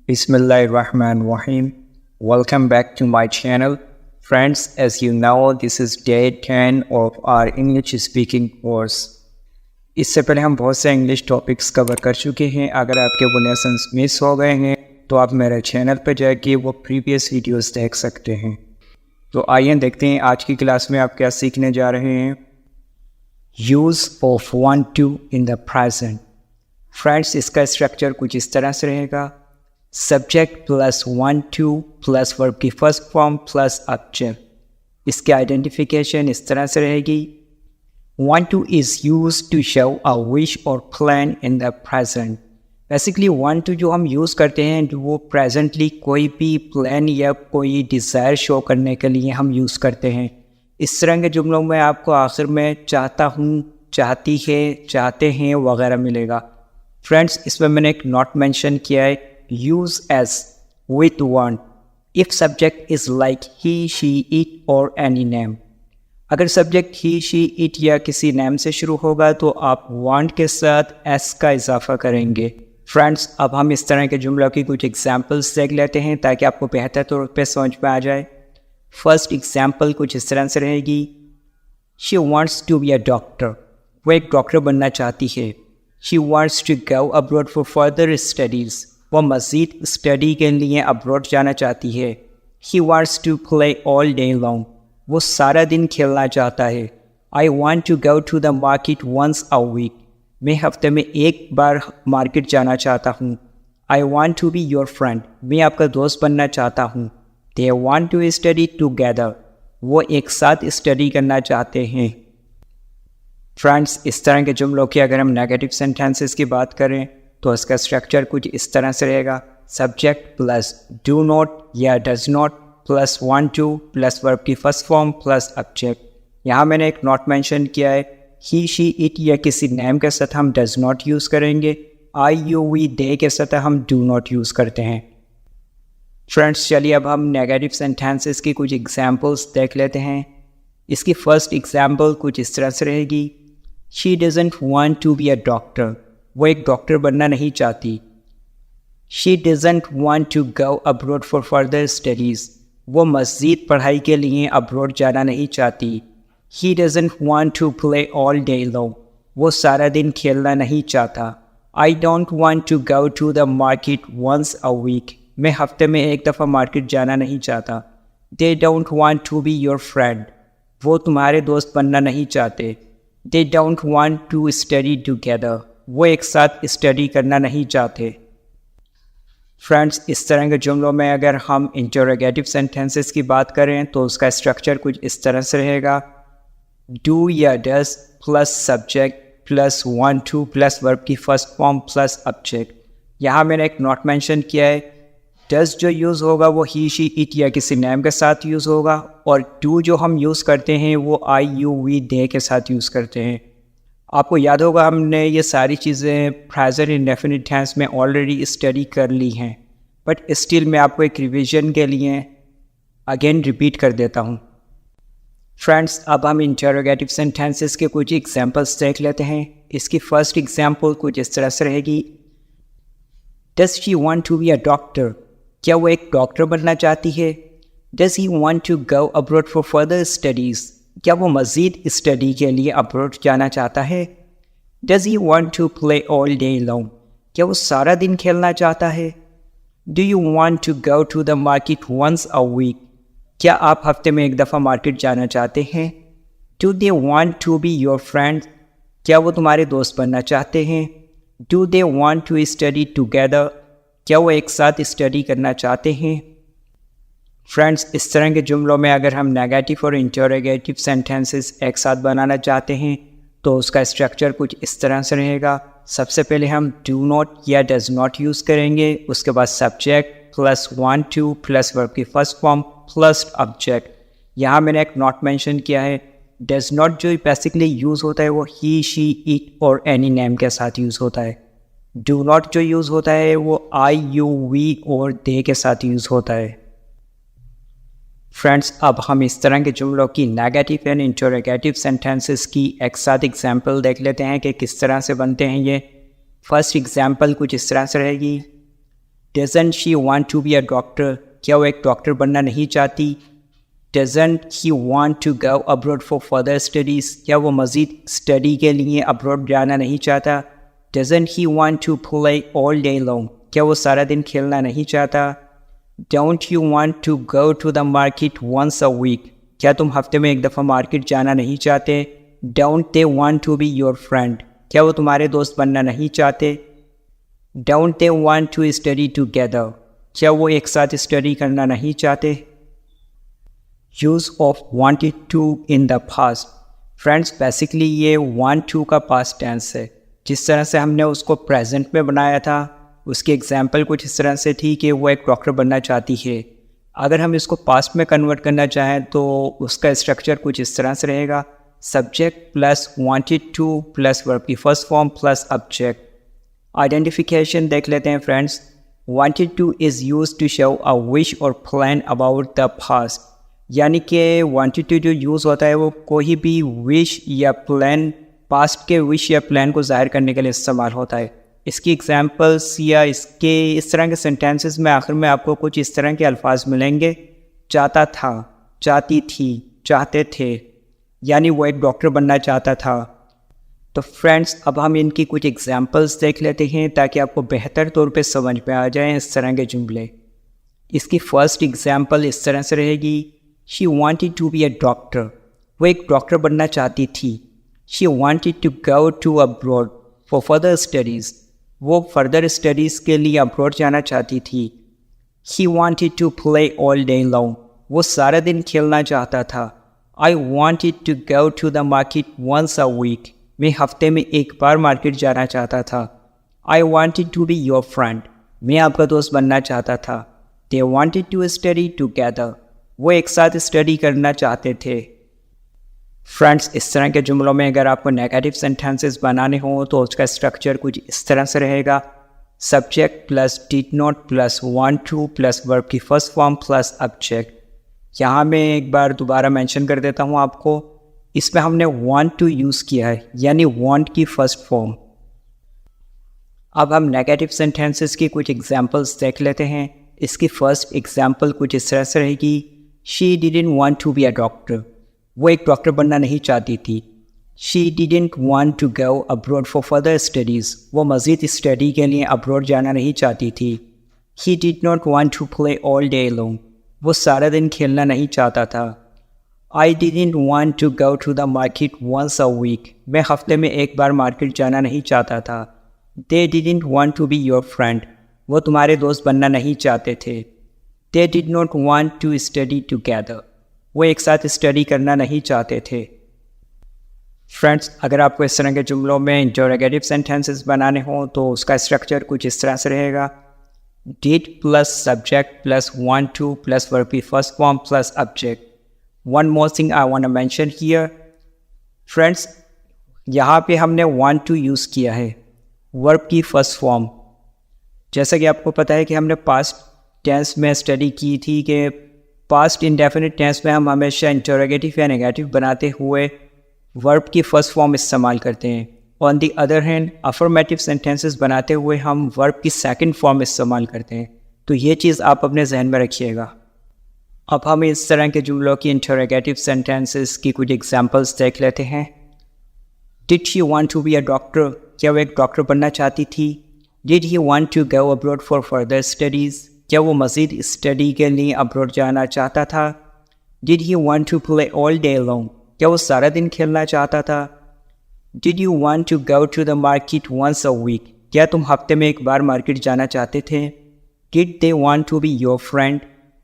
Bismillahirrahmanirrahim. Welcome back to my channel. Friends, as you know, this is day 10 of our English speaking course. इससे पहले हम बहुत से English topics cover कर चुके हैं. अगर आपके वो लेसन्स मिस हो गए हैं तो आप मेरे चैनल पर जाके वो प्रीवियस वीडियोस देख सकते हैं. तो आइए देखते हैं आज की क्लास में आप क्या सीखने जा रहे हैं. Use of want to in the present. Friends, इसका स्ट्रक्चर कुछ इस तरह से रहेगा. Subject plus want to plus verb की फर्स्ट फॉर्म प्लस ऑब्जेक्ट. इसकी आइडेंटिफिकेशन इस तरह से रहेगी. want to is used to show a wish or plan in the present. Basically want to जो हम यूज़ करते हैं वो प्रेजेंटली कोई भी प्लान या कोई डिज़ायर शो करने के लिए हम यूज़ करते हैं. इस तरह के जुमलों में आपको आखिर में चाहता हूँ, चाहती है, चाहते हैं वगैरह मिलेगा. फ्रेंड्स, इसमें मैंने एक नोट मेंशन किया है. Use as with want if subject is like he, she, it और एनी नेम. अगर सब्जेक्ट ही, शी, इट या किसी नेम से शुरू होगा तो आप want के साथ एस का इजाफा करेंगे. फ्रेंड्स, अब हम इस तरह के जुमलों की कुछ एग्जाम्पल्स देख लेते हैं ताकि आपको बेहतर तौर पे समझ में आ जाए. फर्स्ट एग्जाम्पल कुछ इस तरह से रहेगी. She wants to be a doctor. वो एक डॉक्टर बनना चाहती है. She wants to go abroad for further studies. वो मज़ीद स्टडी के लिए अब्रॉड जाना चाहती है. He wants to play all day long. वो सारा दिन खेलना चाहता है. I want to go to the market once a week. मैं हफ्ते में एक बार मार्केट जाना चाहता हूँ. I want to be your friend. मैं आपका दोस्त बनना चाहता हूँ. They want to study together. वो एक साथ स्टडी करना चाहते हैं. फ्रेंड्स, इस तरह के जुमलों की अगर हम नेगेटिव सेंटेंसेस की बात करें तो इसका स्ट्रक्चर कुछ इस तरह से रहेगा. सब्जेक्ट प्लस डू नॉट या does not plus want to plus verb की फर्स्ट फॉर्म प्लस ऑब्जेक्ट. यहाँ मैंने एक नोट मेंशन किया है. ही, शी, इट या किसी नेम के साथ हम डज नॉट यूज़ करेंगे. आई, यू, वी, दे के साथ हम डू नॉट यूज़ करते हैं. फ्रेंड्स, चलिए अब हम नेगेटिव सेंटेंसेस की कुछ एग्जाम्पल्स देख लेते हैं. इसकी फर्स्ट एग्जाम्पल कुछ इस तरह से रहेगी. She doesn't want to be a doctor. वो एक डॉक्टर बनना नहीं चाहती. She doesn't want to go abroad for further studies. वो मज़ीद पढ़ाई के लिए अब्रॉड जाना नहीं चाहती. He doesn't want to play all day long. वो सारा दिन खेलना नहीं चाहता. I don't want to go to the market once a week. मैं हफ्ते में एक दफ़ा मार्केट जाना नहीं चाहता. दे don't want to be your friend. वो तुम्हारे दोस्त बनना नहीं चाहते. They don't want to study together. वो एक साथ स्टडी करना नहीं चाहते. फ्रेंड्स, इस तरह के जुमलों में अगर हम इंटरोगेटिव सेंटेंसेस की बात करें तो उसका स्ट्रक्चर कुछ इस तरह से रहेगा. डू या does plus subject plus want to plus verb की फर्स्ट फॉर्म प्लस ऑब्जेक्ट. यहाँ मैंने एक नोट मेंशन किया है. डज जो यूज़ होगा वो ही, शी, इट या किसी नेम के साथ यूज़ होगा और डू जो हम यूज़ करते हैं वो आई, यू, वी, दे के साथ यूज़ करते हैं. आपको याद होगा हमने ये सारी चीज़ें प्रेजेंट इंडेफिनिट टेंस में ऑलरेडी स्टडी कर ली हैं, बट स्टिल मैं आपको एक रिवीजन के लिए अगेन रिपीट कर देता हूँ. फ्रेंड्स, अब हम इंटरोगेटिव सेंटेंसेस के कुछ एग्जांपल्स देख लेते हैं. इसकी फर्स्ट एग्जांपल कुछ इस तरह से रहेगी. Does she want to be a doctor. क्या वो एक डॉक्टर बनना चाहती है. Does he want to go abroad for further studies. क्या वो मज़ीद स्टडी के लिए अब्रॉड जाना चाहता है. Does he want to play all day long. क्या वो सारा दिन खेलना चाहता है. Do you want to go to the market once a week. क्या आप हफ्ते में एक दफ़ा मार्केट जाना चाहते हैं. Do they want to be your friend. क्या वो तुम्हारे दोस्त बनना चाहते हैं. Do they want to study together. क्या वो एक साथ स्टडी करना चाहते हैं. फ्रेंड्स, इस तरह के जुमलों में अगर हम नेगेटिव और इंटरोगेटिव सेंटेंसेस एक साथ बनाना चाहते हैं तो उसका स्ट्रक्चर कुछ इस तरह से रहेगा. सबसे पहले हम डू नॉट या डज नॉट यूज़ करेंगे. उसके बाद subject plus want to plus verb की फर्स्ट फॉर्म प्लस ऑब्जेक्ट. यहाँ मैंने एक नॉट मेंशन किया है. डज नॉट जो बेसिकली यूज़ होता है वो ही, शी, इट और एनी नेम के साथ यूज़ होता है. डू नॉट जो यूज़ होता है वो आई, यू, वी और दे के साथ यूज़ होता है. फ्रेंड्स, अब हम इस तरह के जुमलों की नेगेटिव एंड इंटरोगेटिव सेंटेंसेस की एक साथ एग्जाम्पल देख लेते हैं कि किस तरह से बनते हैं ये. फर्स्ट एग्जाम्पल कुछ इस तरह से रहेगी. Doesn't she want to be a doctor, क्या वो एक डॉक्टर बनना नहीं चाहती? Doesn't he want to go abroad for further studies, क्या वो मज़ीद स्टडी के लिए अब्रॉड जाना नहीं चाहता? Doesn't he want to play all day long, क्या वो सारा दिन खेलना नहीं चाहता? Don't you want to go to the market once a week, क्या तुम हफ्ते में एक दफ़ा मार्केट जाना नहीं चाहते? Don't they want to be your friend, क्या वो तुम्हारे दोस्त बनना नहीं चाहते? Don't they want to study together, क्या वो एक साथ स्टडी करना नहीं चाहते? Use of wanted to in the past. Friends basically ये वांट टू का पास्ट टेंस है। जिस तरह से हमने उसको प्रेजेंट में बनाया था उसकी एग्जाम्पल कुछ इस तरह से थी कि वो एक डॉक्टर बनना चाहती है। अगर हम इसको पास्ट में कन्वर्ट करना चाहें तो उसका स्ट्रक्चर कुछ इस तरह से रहेगा, subject plus wanted to plus verb की first form plus object. Identification देख लेते हैं friends. Wanted to is use to show a wish or plan about the past, यानी कि वांटेड टू जो यूज़ होता है वो कोई भी विश या प्लान, पास्ट के विश या प्लान को ज़ाहिर करने के लिए इस्तेमाल होता है। इसकी एग्जांपल्स या इसके इस तरह के सेंटेंसेस में आखिर में आपको कुछ इस तरह के अल्फाज मिलेंगे, चाहता था, चाहती थी, चाहते थे, यानी वो एक डॉक्टर बनना चाहता था। तो फ्रेंड्स अब हम इनकी कुछ एग्जांपल्स देख लेते हैं ताकि आपको बेहतर तौर पे समझ में आ जाएं इस तरह के जुमले। इसकी फ़र्स्ट एग्जांपल इस तरह से रहेगी, she wanted to be a doctor, वो एक डॉक्टर बनना चाहती थी। She wanted to go to abroad for further studies, वो फर्दर स्टडीज़ के लिए अब्रॉड जाना चाहती थी। He wanted to play all day long, वो सारा दिन खेलना चाहता था। I wanted to go to the market once a week, मैं हफ्ते में एक बार मार्केट जाना चाहता था। I wanted to be your friend, मैं आपका दोस्त बनना चाहता था। They wanted to study together, वो एक साथ स्टडी करना चाहते थे। फ्रेंड्स इस तरह के जुमलों में अगर आपको नेगेटिव सेंटेंसेस बनाने हों तो उसका स्ट्रक्चर कुछ इस तरह से रहेगा, subject plus did not plus want to plus verb की फर्स्ट फॉर्म प्लस ऑब्जेक्ट। यहाँ मैं एक बार दोबारा मेंशन कर देता हूँ आपको, इसमें हमने वांट टू यूज़ किया है, यानी वांट की फर्स्ट फॉर्म। अब हम नेगेटिव सेंटेंसेस की कुछ एग्जांपल्स देख लेते हैं। इसकी फ़र्स्ट एग्जांपल कुछ इस तरह से रहेगी, she didn't want to be a doctor, वो एक डॉक्टर बनना नहीं चाहती थी। She didn't want to go abroad for further studies, वो मज़ीद स्टडी के लिए अब्रॉड जाना नहीं चाहती थी। He did not want to play all day long, वो सारा दिन खेलना नहीं चाहता था। I didn't want to go to the market once a week, मैं हफ्ते में एक बार मार्केट जाना नहीं चाहता था। They didn't want to be your friend, वो तुम्हारे दोस्त बनना नहीं चाहते थे। They did not want to study together, वो एक साथ स्टडी करना नहीं चाहते थे। फ्रेंड्स अगर आपको इस तरह के जुमलों में इंटरोगेटिव सेंटेंसेस बनाने हों तो उसका स्ट्रक्चर कुछ इस तरह से रहेगा, did plus subject plus want to plus verb की first form plus object. One more thing I want to mention here friends, यहाँ पे हमने वांट टू यूज़ किया है वर्ब की फर्स्ट फॉर्म। जैसा कि आपको पता है कि हमने पास्ट टेंस में स्टडी की थी कि पास्ट इंडेफिनिट टेंस में हम हमेशा इंटरोगेटिव या नेगेटिव बनाते हुए वर्ब की फर्स्ट फॉर्म इस्तेमाल करते हैं। On the other hand affirmative sentences बनाते हुए हम वर्ब की सेकंड फॉर्म इस्तेमाल करते हैं। तो ये चीज़ आप अपने जहन में रखिएगा। अब हम इस तरह के जुमलों की इंटरोगेटिव सेंटेंसेस की कुछ एग्जांपल्स देख लेते हैं। Did she want to be a doctor, क्या वो एक डॉक्टर बनना चाहती थी। Did he want to go abroad for further studies, क्या वो मज़ीद स्टडी के लिए अब्रॉड जाना चाहता था। Did he want to play all day long, क्या वो सारा दिन खेलना चाहता था। Did you want to go to the market once a week, क्या तुम हफ्ते में एक बार मार्केट जाना चाहते थे। Did they want to be your friend,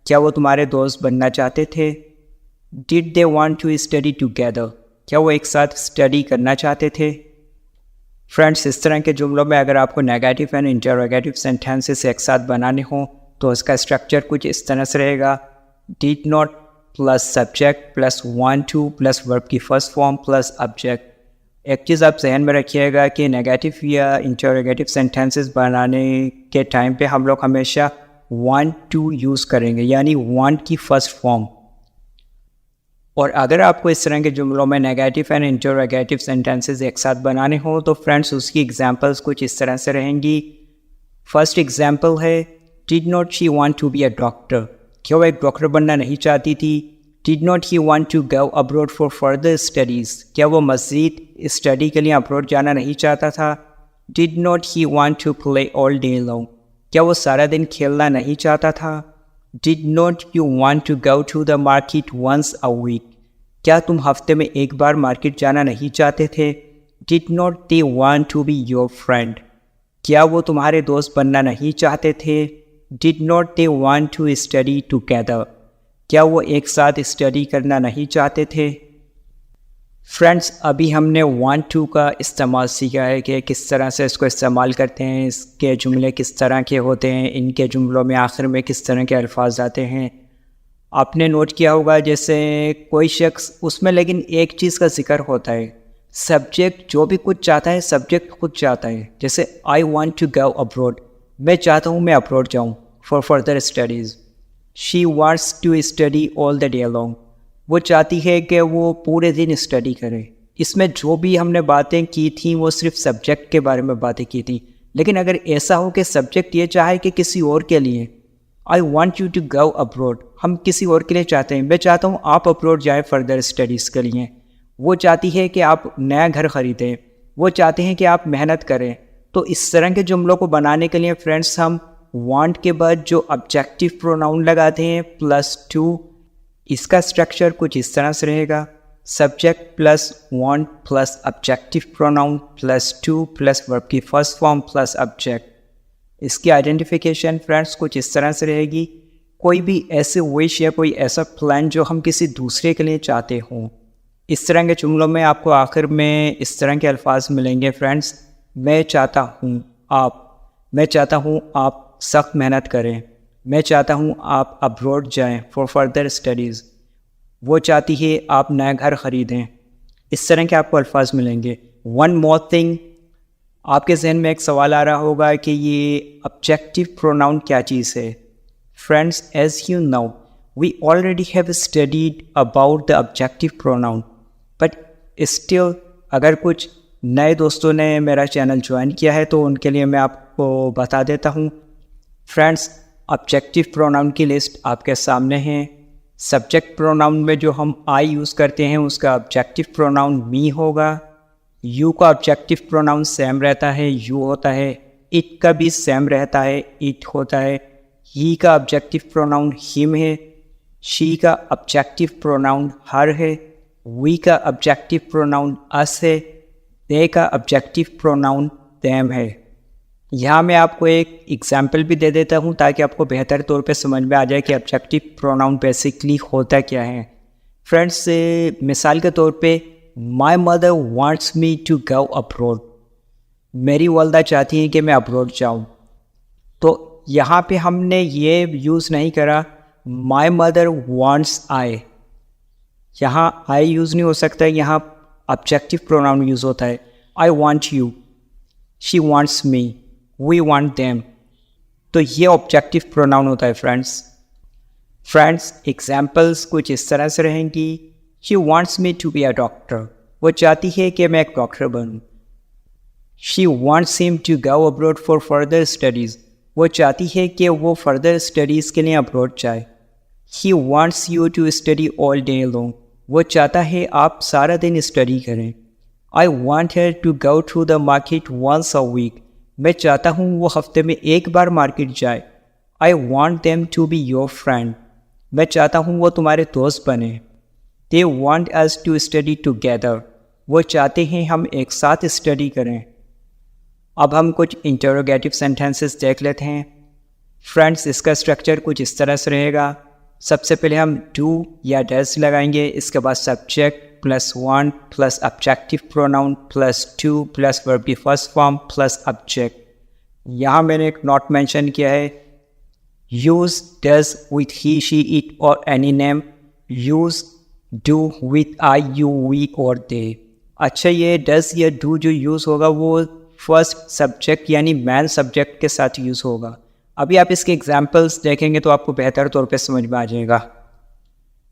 क्या वो तुम्हारे दोस्त बनना चाहते थे। Did they want to study together, क्या वो एक साथ स्टडी करना चाहते थे। फ्रेंड्स इस तरह के जुमलों में अगर आपको नेगेटिव एंड इंटरोगेटिव सेंटेंसेस एक साथ बनाने हों तो उसका स्ट्रक्चर कुछ इस तरह से रहेगा, did not plus subject plus want to plus verb की फर्स्ट फॉर्म प्लस ऑब्जेक्ट। एक चीज़ आप जहन में रखिएगा कि नेगेटिव या इंटरोगेटिव सेंटेंसेस बनाने के टाइम पे हम लोग हमेशा वांट टू यूज़ करेंगे, यानी वांट की फर्स्ट फॉर्म। और अगर आपको इस तरह के जुमलों में नेगेटिव एंड इंटरोगेटिव सेंटेंसेस एक साथ बनाने हों तो फ्रेंड्स उसकी एग्जांपल्स कुछ इस तरह से रहेंगी। फर्स्ट एग्जांपल है, did not she want to be a doctor, क्या वो एक डॉक्टर बनना नहीं चाहती थी? Did not he want to go abroad for further studies, क्या वो मज़ीद स्टडी के लिए अब्रॉड जाना नहीं चाहता था? Did not he want to play all day long, क्या वो सारा दिन खेलना नहीं चाहता था? Did not you want to go to the market once a week, क्या तुम हफ्ते में एक बार मार्केट जाना नहीं चाहते थे? Did not they want to be your friend, क्या वो तुम्हारे दोस्त बनना नहीं चाहते थे? Did not they want to study together, क्या वो एक साथ स्टडी करना नहीं चाहते थे? फ्रेंड्स, अभी हमने वांट टू का इस्तेमाल सीखा है कि किस तरह से इसको इस्तेमाल करते हैं, इसके जुमले किस तरह के होते हैं, इनके जुमलों में आखिर में किस तरह के अल्फाज आते हैं। आपने नोट किया होगा जैसे कोई शख्स उसमें लेकिन एक चीज़ का जिक्र होता है, सब्जेक्ट जो भी कुछ चाहता है सब्जेक्ट खुद चाहता है। जैसे I want to go abroad, मैं चाहता हूँ मैं अब्रॉड जाऊँ for further studies. She wants to study all the day long, वो चाहती है कि वो पूरे दिन स्टडी करे। इसमें जो भी हमने बातें की थी वो सिर्फ सब्जेक्ट के बारे में बातें की थी, लेकिन अगर ऐसा हो कि सब्जेक्ट ये चाहे कि किसी और के लिए, I want you to go abroad, हम किसी और के लिए चाहते हैं, मैं चाहता हूँ आप अब्रॉड जाएँ फर्दर स्टडीज़ के लिए। वो चाहती है कि आप नया घर ख़रीदें, वो चाहते हैं कि आप मेहनत करें। तो इस तरह के जुमलों को बनाने के लिए फ्रेंड्स हम वांट के बाद जो ऑब्जेक्टिव प्रोनाउन लगाते हैं +2, इसका स्ट्रक्चर कुछ इस तरह से रहेगा, subject plus want plus objective pronoun +2 plus verb की फर्स्ट फॉर्म प्लस ऑब्जेक्ट। इसकी आइडेंटिफिकेशन फ्रेंड्स कुछ इस तरह से रहेगी, कोई भी ऐसे विश या कोई ऐसा प्लान जो हम किसी दूसरे के लिए चाहते हों। इस तरह के जुमलों में आपको आखिर में इस तरह के अल्फाज मिलेंगे फ्रेंड्स, मैं चाहता हूँ आप, मैं चाहता हूँ आप सख्त मेहनत करें, मैं चाहता हूँ आप अब्रॉड जाएं फॉर फर्दर स्टडीज़, वो चाहती है आप नया घर ख़रीदें। इस तरह के आपको अल्फाज मिलेंगे। वन मोर थिंग, आपके जहन में एक सवाल आ रहा होगा कि ये ऑब्जेक्टिव प्रोनाउन क्या चीज़ है। Friends, as you know we already have studied about the objective pronoun, but still अगर कुछ नए दोस्तों ने मेरा चैनल ज्वाइन किया है तो उनके लिए मैं आपको बता देता हूँ। फ्रेंड्स, ऑब्जेक्टिव प्रोनाउन की लिस्ट आपके सामने है। सब्जेक्ट प्रोनाउन में जो हम आई यूज़ करते हैं उसका ऑब्जेक्टिव प्रोनाउन मी होगा। यू का ऑब्जेक्टिव प्रोनाउन सेम रहता है, यू होता है। इट का भी सेम रहता है, इट होता है। ही का ऑब्जेक्टिव प्रोनाउन हिम है। शी का ऑब्जेक्टिव प्रोनाउन हर है। वी का ऑब्जेक्टिव प्रोनाउन अस है। दे का ऑब्जेक्टिव प्रोनाउन देम है। यहाँ मैं आपको एक एग्जाम्पल भी दे देता हूँ ताकि आपको बेहतर तौर पे समझ में आ जाए कि ऑब्जेक्टिव प्रोनाउन बेसिकली होता क्या है। फ्रेंड्स, मिसाल के तौर पे my mother wants me to go abroad, मेरी वालदा चाहती हैं कि मैं अब्रॉड जाऊँ। तो यहाँ पे हमने ये यूज़ नहीं करा माई मदर वांट्स आई, यहाँ आई यूज़ नहीं हो सकता, यहाँ ऑब्जेक्टिव प्रोनाउन यूज़ होता है। I want you, she wants me, we want them. तो ये ऑब्जेक्टिव प्रोनाउन होता है फ्रेंड्स, एग्जाम्पल्स कुछ इस तरह से रहेंगी। She wants me to be a doctor, वो चाहती है कि मैं एक डॉक्टर बनूं। She wants him to go abroad for further studies, वो चाहती है कि वो फर्दर स्टडीज़ के लिए अब्रॉड जाए। He wants you to study all day long, वो चाहता है आप सारा दिन स्टडी करें। I want her to go to the market once a week, मैं चाहता हूँ वो हफ्ते में एक बार मार्केट जाए। I want them to be your friend, मैं चाहता हूँ वो तुम्हारे दोस्त बने। They want us to study together, वो चाहते हैं हम एक साथ स्टडी करें। अब हम कुछ इंटरोगेटिव सेंटेंसेस देख लेते हैं। फ्रेंड्स, इसका स्ट्रक्चर कुछ इस तरह से रहेगा। सबसे पहले हम डू या डज लगाएंगे, इसके बाद subject plus want plus objective pronoun +2 plus verb की फर्स्ट फॉर्म प्लस ऑब्जेक्ट। यहाँ मैंने एक नोट मेंशन किया है, use does with he she it और any name, use do with I you we or they. अच्छा, ये डज या डू जो यूज़ होगा वो फर्स्ट सब्जेक्ट यानी मैन सब्जेक्ट के साथ यूज़ होगा। अभी आप इसके एग्जाम्पल्स देखेंगे तो आपको बेहतर तौर पे समझ में आ जाएगा।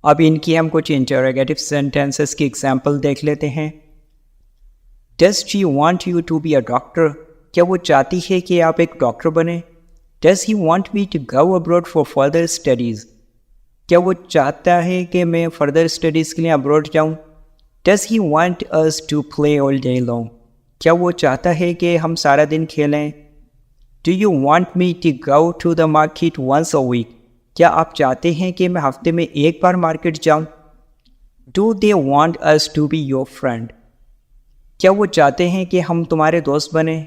अब इनकी हम कुछ इंटरोगेटिव सेंटेंसेस की एग्जाम्पल देख लेते हैं। Does she want you to be a doctor, क्या वो चाहती है कि आप एक डॉक्टर बने। Does he want me to go abroad for further studies, क्या वो चाहता है कि मैं फर्दर स्टडीज़ के लिए अब्रॉड जाऊँ। Does he want us to play all day long, क्या वो चाहता है कि हम सारा दिन खेलें। Do you want me to go to the market once a week, क्या आप चाहते हैं कि मैं हफ्ते में एक बार मार्केट जाऊँ। Do they want us to be your friend, क्या वो चाहते हैं कि हम तुम्हारे दोस्त बने।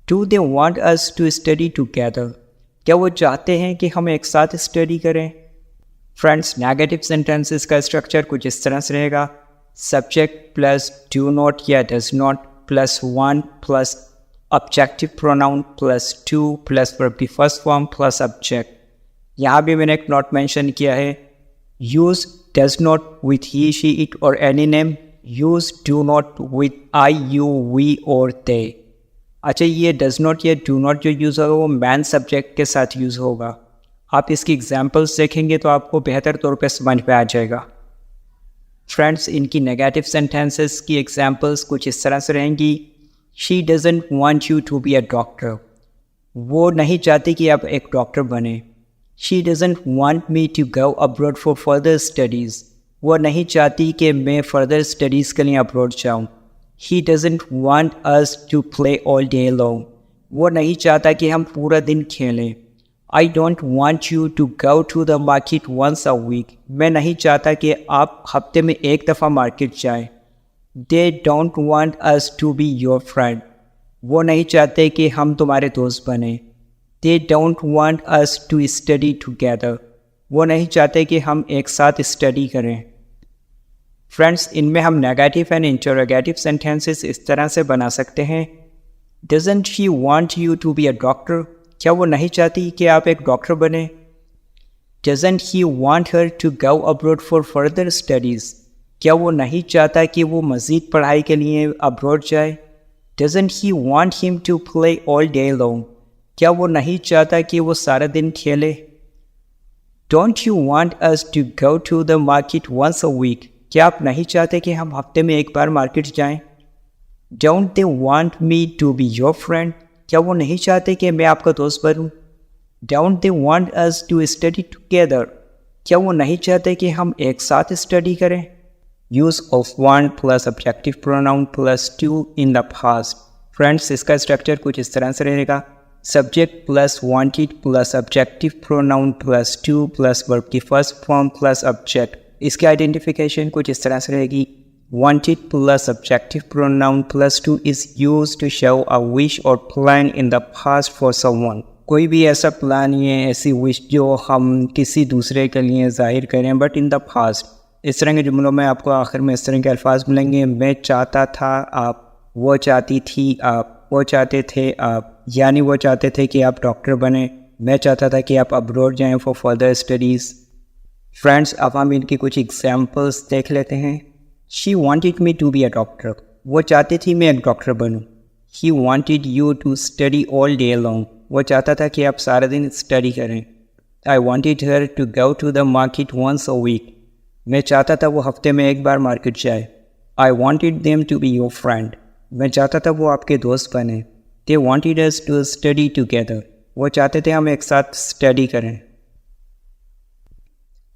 Do they want us to study together, क्या वो चाहते हैं कि हम एक साथ स्टडी करें। फ्रेंड्स, नेगेटिव सेंटेंसेस का स्ट्रक्चर कुछ इस तरह से रहेगा। सब्जेक्ट प्लस डू नॉट या does not plus one plus objective pronoun plus to plus verb की फर्स्ट फॉर्म प्लस ऑब्जेक्ट। यहाँ भी मैंने एक नोट मेंशन किया है, use does not with he she it और any name, use do not with I you we or they. अच्छा, ये डज नॉट या डू नॉट जो यूज़ होगा वो मैन सब्जेक्ट के साथ यूज़ होगा। आप इसकी एग्जाम्पल्स देखेंगे तो आपको बेहतर तौर पे समझ में आ जाएगा। फ्रेंड्स, इनकी नेगेटिव सेंटेंसेस की एग्जाम्पल्स कुछ इस तरह से रहेंगी। She doesn't want you to be a doctor, वो नहीं चाहती कि आप एक डॉक्टर बने। She doesn't want me to go abroad for further studies, वो नहीं चाहती कि मैं फर्दर स्टडीज़ के लिए अब्रॉड जाऊँ। He doesn't want us to play all day long, वो नहीं चाहता कि हम पूरा दिन खेलें। I don't want you to go to the market once a week, मैं नहीं चाहता कि आप हफ्ते में एक दफ़ा मार्केट जाएं। They don't want us to be your friend, वो नहीं चाहते कि हम तुम्हारे दोस्त बने। They don't want us to study together, वो नहीं चाहते कि हम एक साथ स्टडी करें। फ्रेंड्स, इनमें हम नेगेटिव एंड इंटरोगेटिव सेंटेंसेस इस तरह से बना सकते हैं। Doesn't she want you to be a doctor, क्या वो नहीं चाहती कि आप एक डॉक्टर बने। Doesn't he want her to go abroad for further studies, क्या वो नहीं चाहता कि वो मज़ीद पढ़ाई के लिए अब्रॉड जाए। Doesn't he want him to play all day long, क्या वो नहीं चाहता कि वो सारा दिन खेले। Don't you want us to go to the market once a week, क्या आप नहीं चाहते कि हम हफ्ते में एक बार मार्केट जाएं। Don't they want me to be your friend, क्या वो नहीं चाहते कि मैं आपका दोस्त बनूं। Don't they want us to study together, क्या वो नहीं चाहते कि हम एक साथ स्टडी करें। Use of want plus objective pronoun plus to in the past. Friends, इसका स्ट्रक्चर कुछ इस तरह से रहेगा। Subject plus wanted plus objective pronoun plus to plus verb की फर्स्ट फॉर्म प्लस ऑब्जेक्ट। इसकी आइडेंटिफिकेशन कुछ इस तरह से रहेगी। Wanted plus objective pronoun plus to is used to show a wish or plan in the past for someone। कोई भी ऐसा प्लान या ऐसी विश जो हम किसी दूसरे के लिए जाहिर करें बट इन द पास्ट। इस तरह के जुमलों में आपको आखिर में इस तरह के अल्फाज मिलेंगे। मैं चाहता था आप, वो चाहती थी आप, वो चाहते थे आप, यानी वो चाहते थे कि आप डॉक्टर बने। मैं चाहता था कि आप अब्रॉड जाएँ फॉर फर्दर स्टडीज़। फ्रेंड्स, अब हम इनकी कुछ एग्जाम्पल्स देख लेते हैं। She wanted me to be a doctor, वो चाहती थी मैं एक doctor बनूं। He wanted you to study all day long, वो चाहता था कि आप सारा दिन स्टडी करें। I wanted her to go to the market once a week, मैं चाहता था वो हफ्ते में एक बार मार्केट जाए। I wanted them to be your friend, मैं चाहता था वो आपके दोस्त बने। They wanted us to study together, वो चाहते थे हम एक साथ स्टडी करें।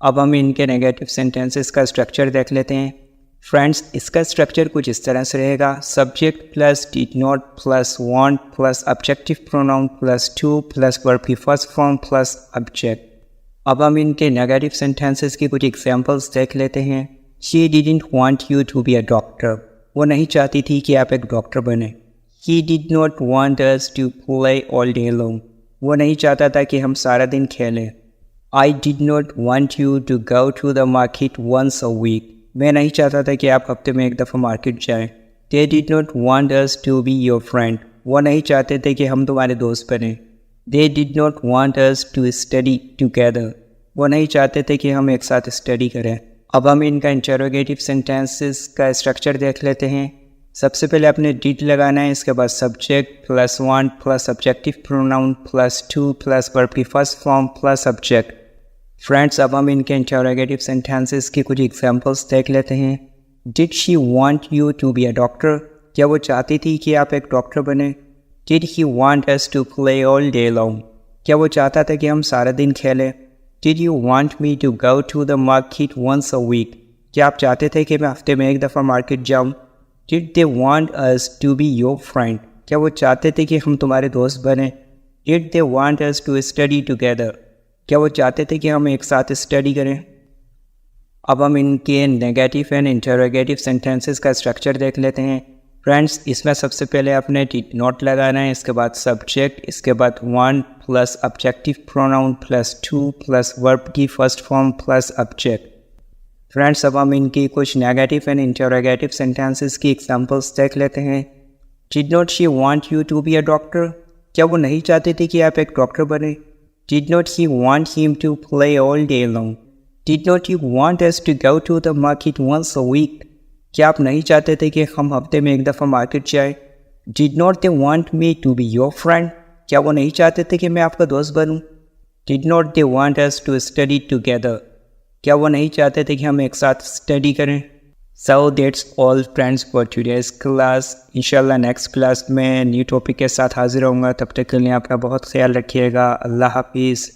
अब हम इनके नेगेटिव सेंटेंसेस का स्ट्रक्चर देख लेते हैं। फ्रेंड्स, इसका स्ट्रक्चर कुछ इस तरह से रहेगा। Subject plus did not plus want plus objective pronoun plus to plus verb की फर्स्ट फॉर्म प्लस ऑब्जेक्ट। अब हम इनके नेगेटिव सेंटेंसेस की कुछ एग्जांपल्स देख लेते हैं। She didn't want you to be a doctor, वो नहीं चाहती थी कि आप एक डॉक्टर बने। He did not want us to play all day long, वो नहीं चाहता था कि हम सारा दिन खेलें। I did not want you to go to the market once a week, मैं नहीं चाहता था कि आप हफ्ते में एक दफ़ा मार्केट जाएं। They did not want us to be your friend, वो नहीं चाहते थे कि हम तुम्हारे दोस्त बने। They did not want us to study together, वो नहीं चाहते थे कि हम एक साथ स्टडी करें। अब हम इनका इंटरोगेटिव सेंटेंसेस का स्ट्रक्चर देख लेते हैं। सबसे पहले आपने डिड लगाना है, इसके बाद subject plus want plus objective pronoun plus to plus verb की first form plus object. Friends, अब हम इनके इंटरोगेटिव सेंटेंसेस की कुछ एग्जांपल्स देख लेते हैं। Did she want you to be a doctor, क्या वो चाहती थी कि आप एक डॉक्टर बने। Did he want us to play all day long, क्या वो चाहता था कि हम सारा दिन खेलें? Did you want me to go to the market once a week? क्या आप चाहते थे कि मैं हफ्ते में एक दफ़ा मार्केट जाऊँ? Did they want us to be your friend? क्या वो चाहते थे कि हम तुम्हारे दोस्त बने? Did they want us to study together? क्या वो चाहते थे कि हम एक साथ स्टडी करें? अब हम इनके नेगेटिव एंड इंटरोगेटिव सेंटेंसेस का स्ट्रक्चर देख लेते हैं। फ्रेंड्स, इसमें सबसे पहले आपने डिड नॉट लगाना है, इसके बाद सब्जेक्ट, इसके बाद one plus objective pronoun plus to plus verb की first form plus object. Friends, अब हम इनकी कुछ नेगेटिव एंड इंटरोगेटिव सेंटेंसेस की एग्जांपल्स देख लेते हैं। Did not she want you to be a doctor? क्या वो नहीं चाहती थी कि आप एक डॉक्टर बने? Did not he want him to play all day long? Did not you want us to go to the market once a week? क्या आप नहीं चाहते थे कि हम हफ्ते में एक दफ़ा मार्केट जाए? Did not they want me to be your friend? क्या वो नहीं चाहते थे कि मैं आपका दोस्त बनूं? Did not they want us to study together? क्या वो नहीं चाहते थे कि हम एक साथ स्टडी करें? So that's all friends for today's class. इंशाल्लाह नेक्स्ट क्लास में न्यू टॉपिक के साथ हाजिर होऊंगा। तब तक के लिए आपका बहुत ख्याल रखिएगा। अल्लाह हाफिज़।